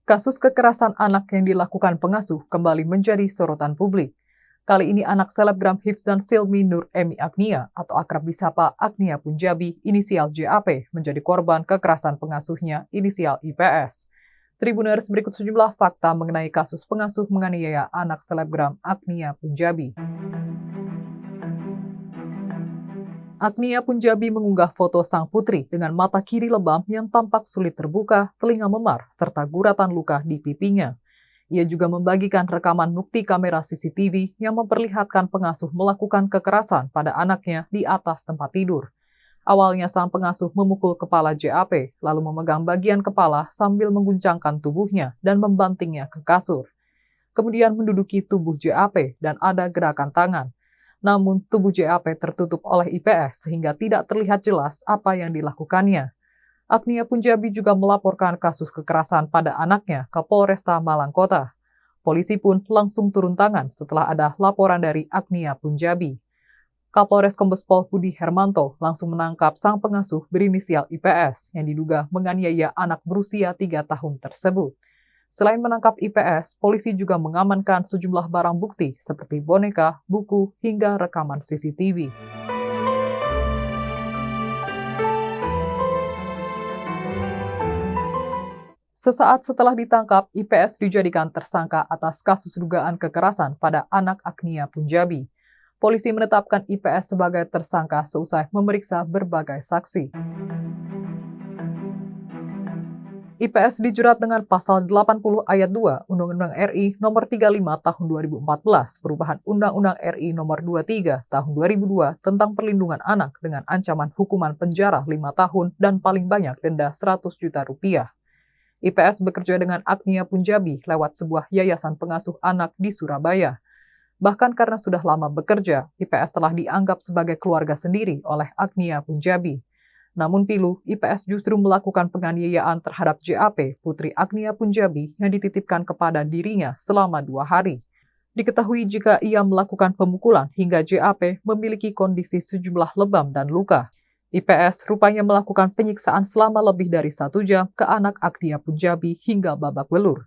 Kasus kekerasan anak yang dilakukan pengasuh kembali menjadi sorotan publik. Kali ini anak selebgram Hifzan Silmi Nur Emi Agnia atau akrab disapa Agnia Punjabi inisial JAP menjadi korban kekerasan pengasuhnya inisial IPS. Tribuners berikut sejumlah fakta mengenai kasus pengasuh menganiaya anak selebgram Agnia Punjabi. Agnia Punjabi mengunggah foto sang putri dengan mata kiri lebam yang tampak sulit terbuka, telinga memar, serta guratan luka di pipinya. Ia juga membagikan rekaman bukti kamera CCTV yang memperlihatkan pengasuh melakukan kekerasan pada anaknya di atas tempat tidur. Awalnya sang pengasuh memukul kepala JAP, lalu memegang bagian kepala sambil mengguncangkan tubuhnya dan membantingnya ke kasur. Kemudian menduduki tubuh JAP dan ada gerakan tangan. Namun, tubuh JAP tertutup oleh IPS sehingga tidak terlihat jelas apa yang dilakukannya. Agnia Punjabi juga melaporkan kasus kekerasan pada anaknya ke Polresta Malang Kota. Polisi pun langsung turun tangan setelah ada laporan dari Agnia Punjabi. Kapolres Kombes Pol Budi Hermanto langsung menangkap sang pengasuh berinisial IPS yang diduga menganiaya anak berusia 3 tahun tersebut. Selain menangkap IPS, polisi juga mengamankan sejumlah barang bukti seperti boneka, buku, hingga rekaman CCTV. Sesaat setelah ditangkap, IPS dijadikan tersangka atas kasus dugaan kekerasan pada anak Agnia Punjabi. Polisi menetapkan IPS sebagai tersangka seusai memeriksa berbagai saksi. IPS dijerat dengan pasal 80 ayat 2 Undang-Undang RI nomor 35 tahun 2014, perubahan Undang-Undang RI nomor 23 tahun 2002 tentang perlindungan anak dengan ancaman hukuman penjara 5 tahun dan paling banyak denda 100 juta rupiah. IPS bekerja dengan Agnia Punjabi lewat sebuah yayasan pengasuh anak di Surabaya. Bahkan karena sudah lama bekerja, IPS telah dianggap sebagai keluarga sendiri oleh Agnia Punjabi. Namun pilu, IPS justru melakukan penganiayaan terhadap JAP, putri Agnia Punjabi, yang dititipkan kepada dirinya selama 2 hari. Diketahui jika ia melakukan pemukulan hingga JAP memiliki kondisi sejumlah lebam dan luka. IPS rupanya melakukan penyiksaan selama lebih dari 1 jam ke anak Agnia Punjabi hingga babak belur.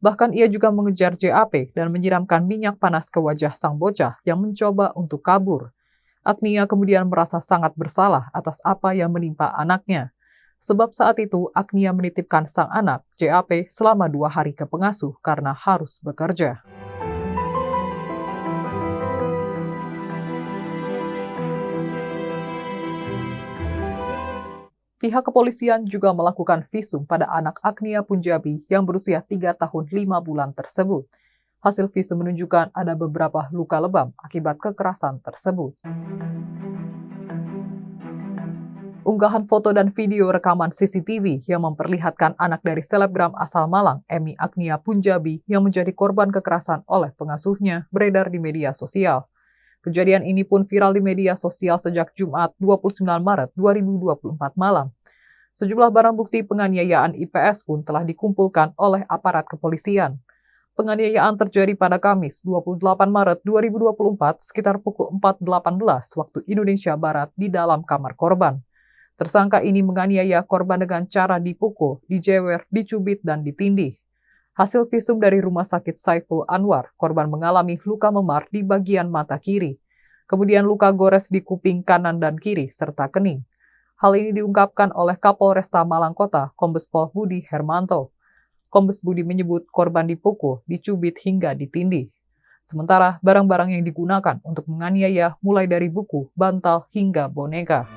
Bahkan ia juga mengejar JAP dan menyiramkan minyak panas ke wajah sang bocah yang mencoba untuk kabur. Agnia kemudian merasa sangat bersalah atas apa yang menimpa anaknya. Sebab saat itu Agnia menitipkan sang anak, JAP, selama 2 hari ke pengasuh karena harus bekerja. Pihak kepolisian juga melakukan visum pada anak Agnia Punjabi yang berusia 3 tahun 5 bulan tersebut. Hasil visum menunjukkan ada beberapa luka lebam akibat kekerasan tersebut. Unggahan foto dan video rekaman CCTV yang memperlihatkan anak dari selebgram asal Malang, Emi Agnia Punjabi, yang menjadi korban kekerasan oleh pengasuhnya, beredar di media sosial. Kejadian ini pun viral di media sosial sejak Jumat 29 Maret 2024 malam. Sejumlah barang bukti penganiayaan IPS pun telah dikumpulkan oleh aparat kepolisian. Penganiayaan terjadi pada Kamis 28 Maret 2024 sekitar pukul 4.18 waktu Indonesia Barat di dalam kamar korban. Tersangka ini menganiaya korban dengan cara dipukul, dijewer, dicubit, dan ditindih. Hasil visum dari Rumah Sakit Saiful Anwar, korban mengalami luka memar di bagian mata kiri. Kemudian luka gores di kuping kanan dan kiri, serta kening. Hal ini diungkapkan oleh Kapolresta Malang Kota, Kombes Pol Budi Hermanto. Kombes Budi menyebut korban dipukul, dicubit, hingga ditindih. Sementara barang-barang yang digunakan untuk menganiaya mulai dari buku, bantal, hingga boneka.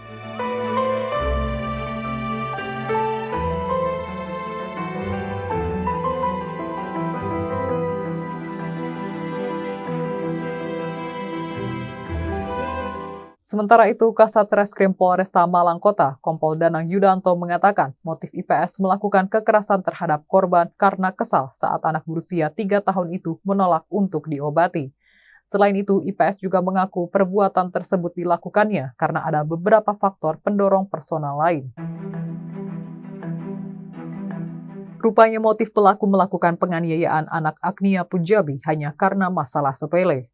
Sementara itu, Kasat Reskrim Polresta Malang Kota, Kompol Danang Yudanto mengatakan motif IPS melakukan kekerasan terhadap korban karena kesal saat anak berusia 3 tahun itu menolak untuk diobati. Selain itu, IPS juga mengaku perbuatan tersebut dilakukannya karena ada beberapa faktor pendorong personal lain. Rupanya motif pelaku melakukan penganiayaan anak Agnia Punjabi hanya karena masalah sepele.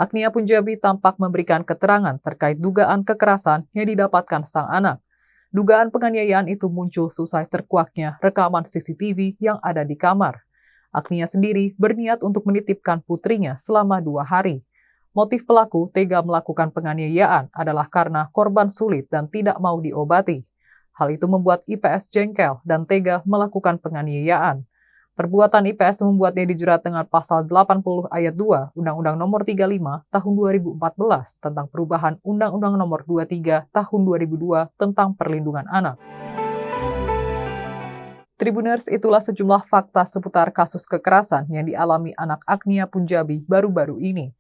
Agnia Punjabi tampak memberikan keterangan terkait dugaan kekerasan yang didapatkan sang anak. Dugaan penganiayaan itu muncul seusai terkuaknya rekaman CCTV yang ada di kamar. Agnia sendiri berniat untuk menitipkan putrinya selama 2 hari. Motif pelaku tega melakukan penganiayaan adalah karena korban sulit dan tidak mau diobati. Hal itu membuat IPS jengkel dan tega melakukan penganiayaan. Perbuatan IPS membuatnya dijerat dengan pasal 80 ayat 2 Undang-Undang Nomor 35 Tahun 2014 tentang perubahan Undang-Undang Nomor 23 Tahun 2002 tentang perlindungan anak. Tribuners, itulah sejumlah fakta seputar kasus kekerasan yang dialami anak Agnia Punjabi baru-baru ini.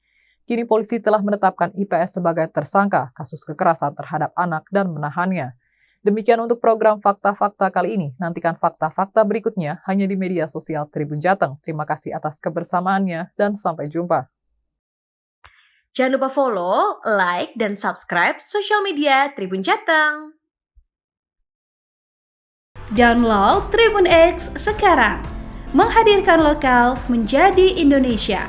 Kini polisi telah menetapkan IPS sebagai tersangka kasus kekerasan terhadap anak dan menahannya. Demikian untuk program Fakta-Fakta kali ini. Nantikan fakta-fakta berikutnya hanya di media sosial Tribun Jateng. Terima kasih atas kebersamaannya dan sampai jumpa. Jangan lupa follow, like, dan subscribe sosial media Tribun Jateng. Download Tribun X sekarang. Menghadirkan lokal menjadi Indonesia.